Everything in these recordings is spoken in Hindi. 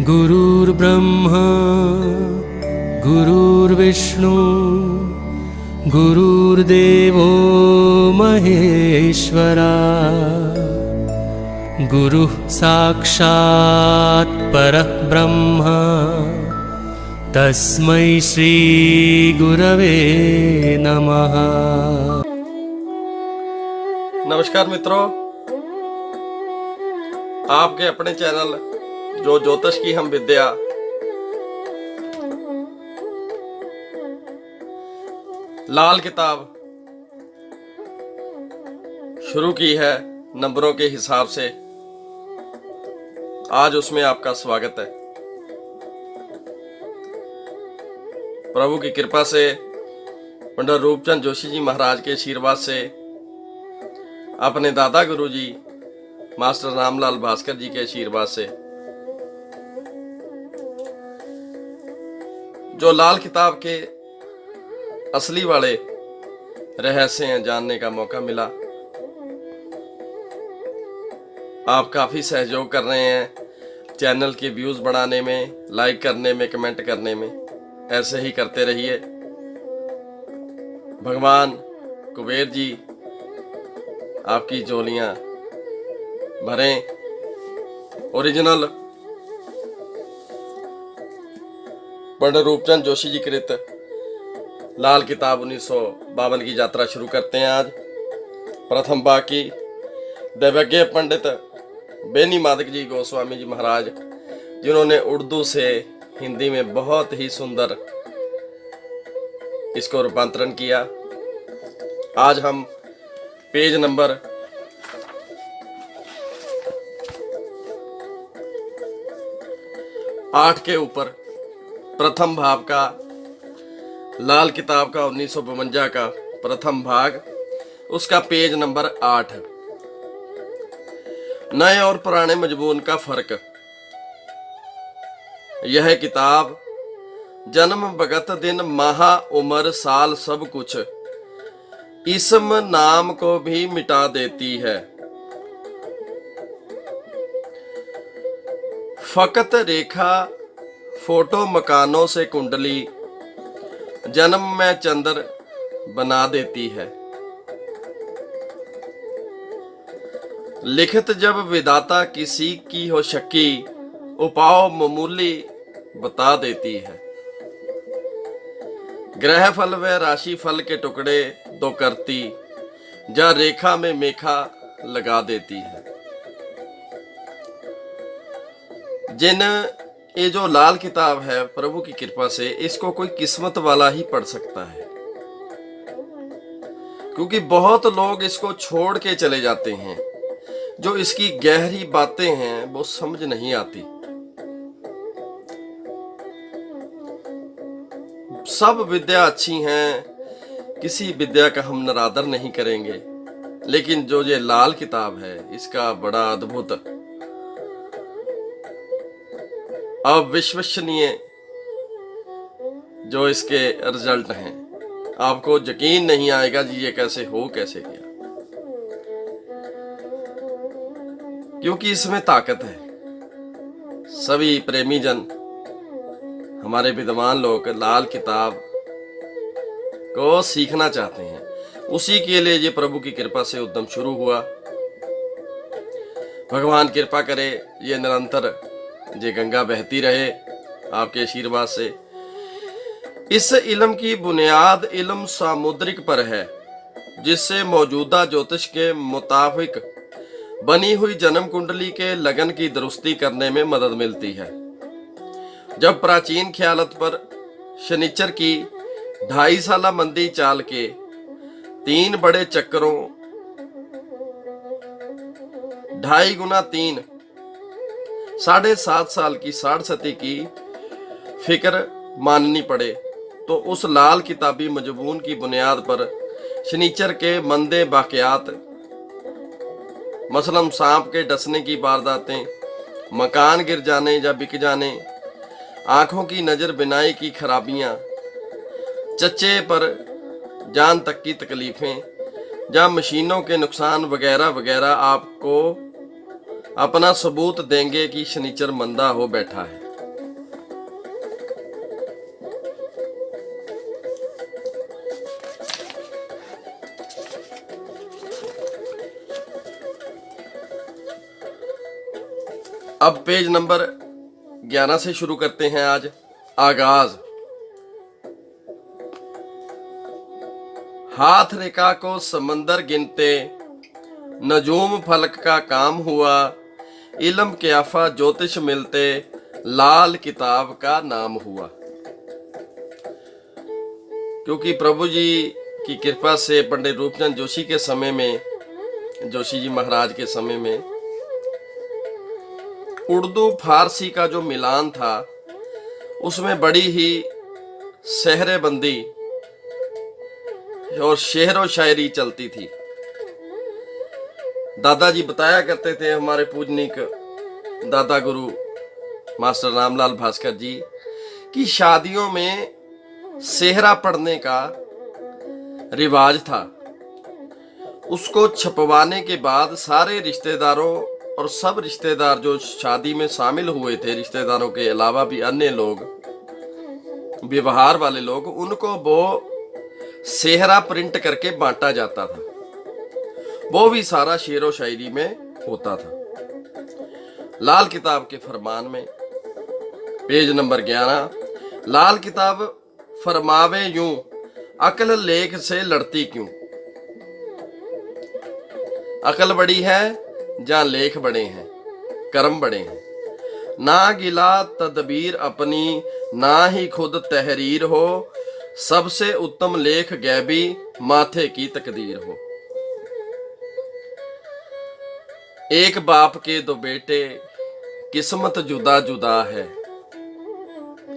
गुरुर्ब्रह्मा गुरुर्विष्णु गुरुर्देवो महेश्वरा गुरुः साक्षात् परः ब्रह्म तस्मै श्री गुरवे नमः। नमस्कार मित्रों, आपके अपने चैनल जो ज्योतिष की हम विद्या लाल किताब शुरू की है नंबरों के हिसाब से। आज उसमें आपका स्वागत है। प्रभु की कृपा से, पंडित रूपचंद जोशी जी महाराज के आशीर्वाद से, अपने दादा गुरु जी मास्टर रामलाल भास्कर जी के आशीर्वाद से जो लाल किताब के असली वाले रहस्य हैं जानने का मौका मिला। आप काफी सहयोग कर रहे हैं चैनल के व्यूज बढ़ाने में, लाइक करने में, कमेंट करने में। ऐसे ही करते रहिए। भगवान कुबेर जी आपकी झोलियां भरें। ओरिजिनल पंडित रूपचंद जोशी जी कृत लाल किताब 1952 की यात्रा शुरू करते हैं। आज प्रथम भाग की दैवज्ञ पंडित बेनी माधक जी गोस्वामी जी महाराज, जिन्होंने उर्दू से हिंदी में बहुत ही सुंदर इसको रूपांतरण किया। आज हम पेज नंबर 8 के ऊपर प्रथम भाग का लाल किताब का 1952 का प्रथम भाग, उसका पेज नंबर 8, नए और पुराने मजमून का फर्क। यह किताब जन्म भगत दिन माह उम्र साल सब कुछ इसम नाम को भी मिटा देती है। फकत रेखा फोटो मकानों से कुंडली जन्म में चंद्र बना देती है। लिखित जब विधाता किसी की हो शक्की उपाय मामूली बता देती है। ग्रह फल व राशि फल के टुकड़े दो करती जा रेखा में मेखा लगा देती है। जिन ये जो लाल किताब है, प्रभु की कृपा से इसको कोई किस्मत वाला ही पढ़ सकता है, क्योंकि बहुत लोग इसको छोड़ के चले जाते हैं। जो इसकी गहरी बातें हैं वो समझ नहीं आती। सब विद्या अच्छी हैं, किसी विद्या का हम निरादर नहीं करेंगे, लेकिन जो ये लाल किताब है इसका बड़ा अद्भुत अविश्वसनीय जो इसके रिजल्ट हैं, आपको यकीन नहीं आएगा जी ये कैसे गया, क्योंकि इसमें ताकत है। सभी प्रेमी जन, हमारे विद्वान लोग लाल किताब को सीखना चाहते हैं। उसी के लिए ये प्रभु की कृपा से उद्यम शुरू हुआ। भगवान कृपा करे ये निरंतर ये गंगा बहती रहे आपके आशीर्वाद से। इस इल्म की बुनियाद इल्म सामुद्रिक पर है, जिससे मौजूदा ज्योतिष के मुताबिक बनी हुई जन्म कुंडली के लगन की दुरुस्ती करने में मदद मिलती है। जब प्राचीन ख्यालत पर शनिचर की 2.5 साला मंदी चाल के 3 बड़े चक्करों 2.5 गुना 3 7.5 साल की 60 सती की फिक्र माननी पड़े, तो उस लाल किताबी मजमून की बुनियाद पर शनिचर के मंदे वाकयात, मसलन सांप के डसने की वारदातें, मकान गिर जाने या बिक जाने, आंखों की नजर बिनाई की खराबियां, चच्चे पर जान तक की तकलीफें या मशीनों के नुकसान वगैरह वगैरह आपको अपना सबूत देंगे कि शनिचर मंदा हो बैठा है। अब पेज नंबर 11 से शुरू करते हैं आज। आगाज। हाथ रेखा को समंदर गिनते, नजूम फलक का काम हुआ, इल्म क्याफा ज्योतिष मिलते, लाल किताब का नाम हुआ। क्योंकि प्रभु जी की कृपा से पंडित रूपचंद जोशी के समय में, जोशी जी महाराज के समय में उर्दू फारसी का जो मिलान था उसमें बड़ी ही सहरेबंदी और शेर व शायरी चलती थी। दादाजी बताया करते थे, हमारे पूजनीक दादा गुरु मास्टर रामलाल भास्कर जी, कि शादियों में सेहरा पढ़ने का रिवाज था। उसको छपवाने के बाद सारे रिश्तेदारों और सब रिश्तेदार जो शादी में शामिल हुए थे, रिश्तेदारों के अलावा भी अन्य लोग, व्यवहार वाले लोग, उनको वो सेहरा प्रिंट करके बांटा जाता था। वो भी सारा शेरो शायरी में होता था। लाल किताब के फरमान में पेज नंबर 11, लाल किताब फरमावे यूं, अकल लेख से लड़ती क्यों। अकल बड़ी है जहां लेख बड़े हैं, कर्म बड़े हैं। ना गिला तदबीर अपनी, ना ही खुद तहरीर हो, सबसे उत्तम लेख गैबी, माथे की तकदीर हो। एक बाप के दो बेटे, किस्मत जुदा जुदा है।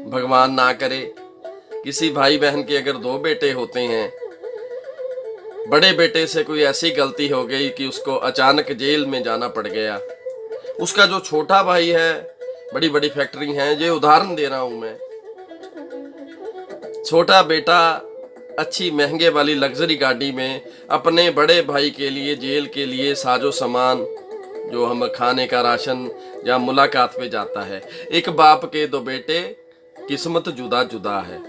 भगवान ना करे किसी भाई बहन के अगर दो बेटे होते हैं, बड़े बेटे से कोई ऐसी गलती हो गई कि उसको अचानक जेल में जाना पड़ गया, उसका जो छोटा भाई है, बड़ी बड़ी फैक्ट्री हैं, ये उदाहरण दे रहा हूं मैं, छोटा बेटा अच्छी महंगे वाली लग्जरी गाड़ी में अपने बड़े भाई के लिए, जेल के लिए साजो सामान, जो हम खाने का राशन या मुलाकात पे जाता है। एक बाप के दो बेटे, किस्मत जुदा जुदा है।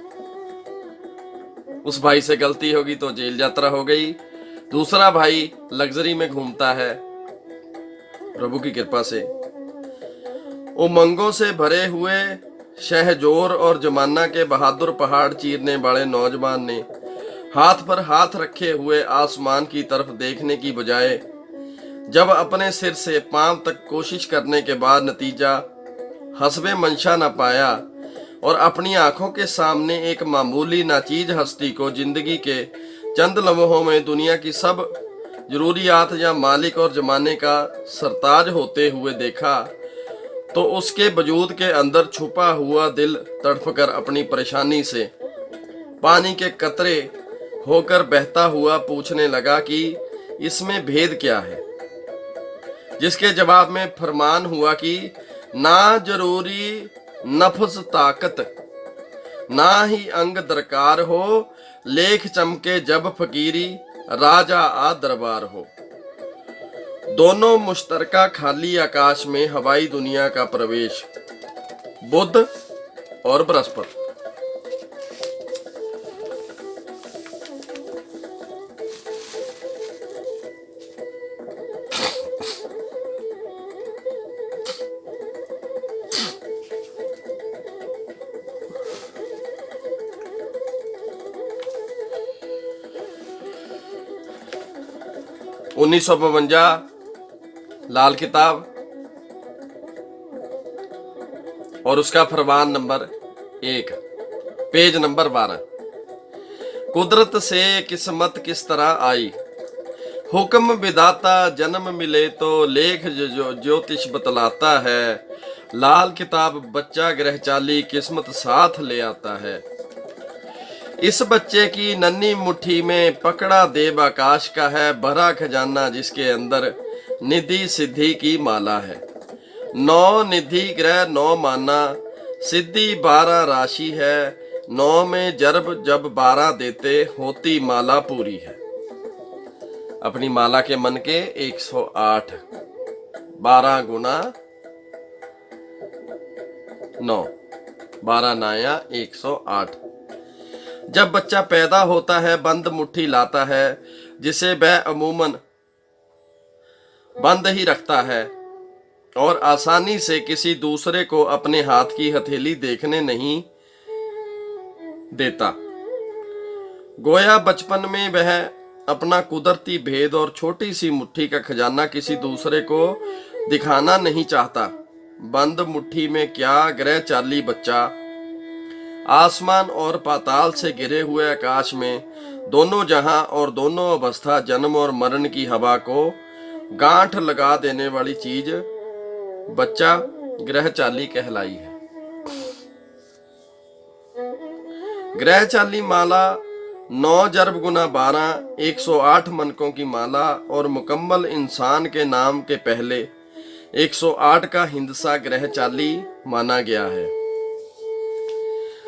उस भाई से गलती होगी तो जेल यात्रा हो गई। दूसरा भाई लग्जरी में घूमता है, प्रभु की कृपा से। उमंगों से भरे हुए शहजोर और जमाना के बहादुर पहाड़ चीरने वाले नौजवान ने हाथ पर हाथ रखे हुए आसमान की तरफ देखने की बजाय जब अपने सिर से पांव तक कोशिश करने के बाद नतीजा हस्बे मंशा न पाया और अपनी आंखों के सामने एक मामूली नाचीज हस्ती को जिंदगी के चंद लम्हों में दुनिया की सब जरूरियात या मालिक और जमाने का सरताज होते हुए देखा, तो उसके वजूद के अंदर छुपा हुआ दिल तड़पकर अपनी परेशानी से पानी के कतरे होकर बहता हुआ पूछने लगा कि इसमें भेद क्या है। जिसके जवाब में फरमान हुआ कि ना जरूरी नफ्स ताकत, ना ही अंग दरकार हो, लेख चमके जब फकीरी, राजा आ दरबार हो। दोनों मुश्तरका खाली आकाश में हवाई दुनिया का प्रवेश, बुध और बृहस्पति। 1952 लाल किताब और उसका फरमान नंबर 1, पेज नंबर 12। कुदरत से किस्मत किस तरह आई, हुक्म विधाता जन्म मिले तो लेख ज्योतिष बतलाता है। लाल किताब बच्चा ग्रह चाली किस्मत साथ ले आता है। इस बच्चे की नन्ही मुट्ठी में पकड़ा देव आकाश का है भरा खजाना, जिसके अंदर निधि सिद्धि की माला है। 9 निधि ग्रह 9 माना, सिद्धि 12 राशि है। 9 में जब 12 देते होती माला पूरी है। अपनी माला के मन के 108, 12 गुना 9, 12 नाया 108। जब बच्चा पैदा होता है बंद मुट्ठी लाता है, जिसे वह अमूमन बंद ही रखता है। और आसानी से किसी दूसरे को अपने हाथ की हथेली देखने नहीं देता। गोया बचपन में वह अपना कुदरती भेद और छोटी सी मुट्ठी का खजाना किसी दूसरे को दिखाना नहीं चाहता। बंद मुट्ठी में क्या ग्रह चाली बच्चा आसमान और पाताल से घिरे हुए आकाश में दोनों जहां और दोनों अवस्था, जन्म और मरण की हवा को गांठ लगा देने वाली चीज बच्चा ग्रह चाली कहलाई है। ग्रह चाली माला 9 जर्ब गुना 12 108 मनकों की माला और मुकम्मल इंसान के नाम के पहले 108 का हिंदसा ग्रह चाली माना गया है।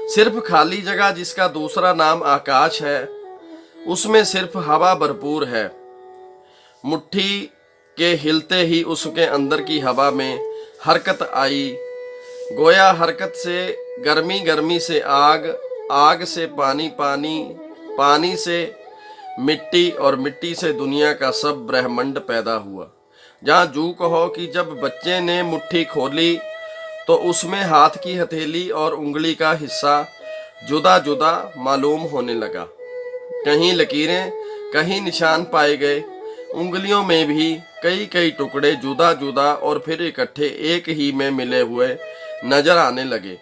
सिर्फ खाली जगह जिसका दूसरा नाम आकाश है, उसमें सिर्फ हवा भरपूर है। मुट्ठी के हिलते ही उसके अंदर की हवा में हरकत आई। गोया हरकत से गर्मी, गर्मी से आग, आग से पानी, पानी, पानी से मिट्टी और मिट्टी से दुनिया का सब ब्रह्मांड पैदा हुआ। जहाँ जू कहो कि जब बच्चे ने मुट्ठी खोली तो उसमें हाथ की हथेली और उंगली का हिस्सा जुदा जुदा मालूम होने लगा। कहीं लकीरें, कहीं निशान पाए गए। उंगलियों में भी कई कई टुकड़े जुदा जुदा और फिर इकट्ठे एक ही में मिले हुए नजर आने लगे।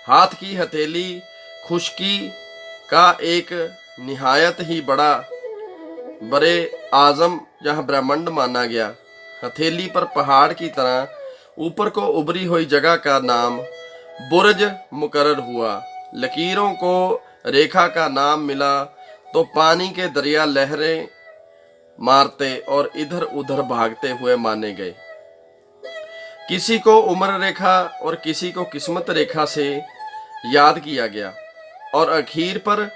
हाथ की हथेली खुश्की का एक निहायत ही बड़े आजम जहाँ ब्रह्मांड माना गया। हथेली पर पहाड़ की तरह ऊपर को उभरी हुई जगह का नाम बुर्ज मुकर्रर हुआ। लकीरों को रेखा का नाम मिला तो पानी के दरिया लहरें मारते और इधर उधर भागते हुए माने गए। किसी को उम्र रेखा और किसी को किस्मत रेखा से याद किया गया और आखिर पर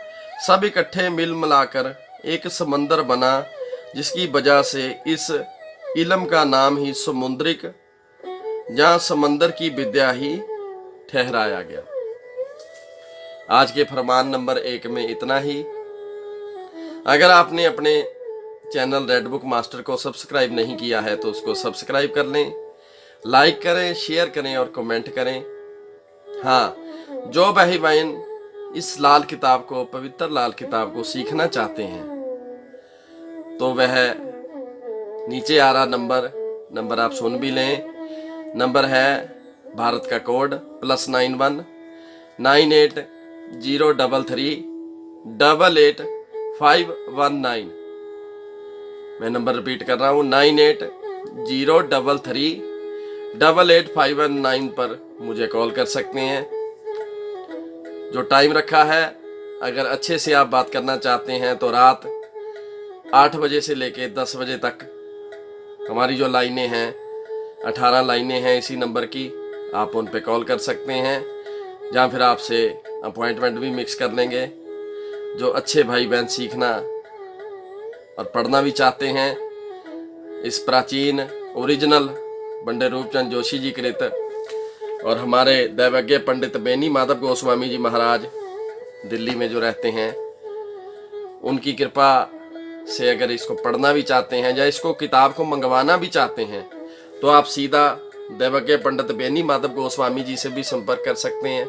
सब इकट्ठे मिल मिलाकर एक समंदर बना, जिसकी वजह से इस इल्म का नाम ही समुद्रिक, जहां समंदर की विद्या ही ठहराया गया। आज के फरमान नंबर 1 में इतना ही। अगर आपने अपने चैनल रेड बुक मास्टर को सब्सक्राइब नहीं किया है तो उसको सब्सक्राइब कर लें, लाइक करें, शेयर करें और कमेंट करें। हाँ, जो भाई बहन इस लाल किताब को, पवित्र लाल किताब को सीखना चाहते हैं तो वह नीचे आ रहा नंबर आप सुन भी लें। नंबर है भारत का कोड +91 9803 88519। मैं नंबर रिपीट कर रहा हूँ 9803 88519 पर मुझे कॉल कर सकते हैं। जो टाइम रखा है, अगर अच्छे से आप बात करना चाहते हैं तो रात 8 बजे से लेके 10 बजे तक हमारी जो लाइनें हैं, 18 लाइनें हैं इसी नंबर की, आप उन पे कॉल कर सकते हैं। जहाँ फिर आपसे अपॉइंटमेंट भी मिक्स कर लेंगे। जो अच्छे भाई बहन सीखना और पढ़ना भी चाहते हैं इस प्राचीन ओरिजिनल बंडे रूपचंद जोशी जी कृत और हमारे दैवज्ञ पंडित बेनी माधव गोस्वामी जी महाराज दिल्ली में जो रहते हैं, उनकी कृपा से अगर इसको पढ़ना भी चाहते हैं या इसको किताब को मंगवाना भी चाहते हैं तो आप सीधा दैवज्ञ पंडित बेनी माधव गोस्वामी जी से भी संपर्क कर सकते हैं।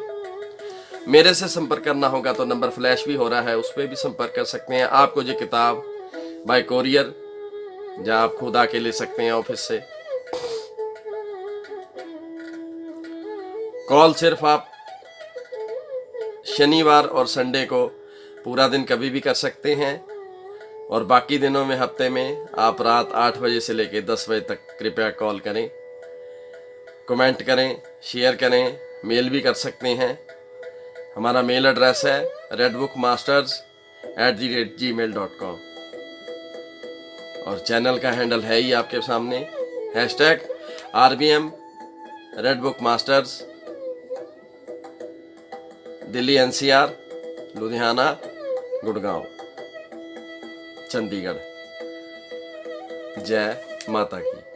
मेरे से संपर्क करना होगा तो नंबर फ्लैश भी हो रहा है, उस पर भी संपर्क कर सकते हैं। आपको ये किताब बाय कोरियर या आप खुद आके ले सकते हैं ऑफिस से। कॉल सिर्फ आप शनिवार और संडे को पूरा दिन कभी भी कर सकते हैं और बाकी दिनों में हफ्ते में आप रात 8 बजे से लेकर 10 बजे तक कृपया कॉल करें, कमेंट करें, शेयर करें, मेल भी कर सकते हैं। हमारा मेल एड्रेस है redbookmasters@gmail.com और चैनल का हैंडल है ही आपके सामने #RBM redbookmasters, Delhi NCR, Ludhiana, Gurgaon, Chandigarh. जय माता की।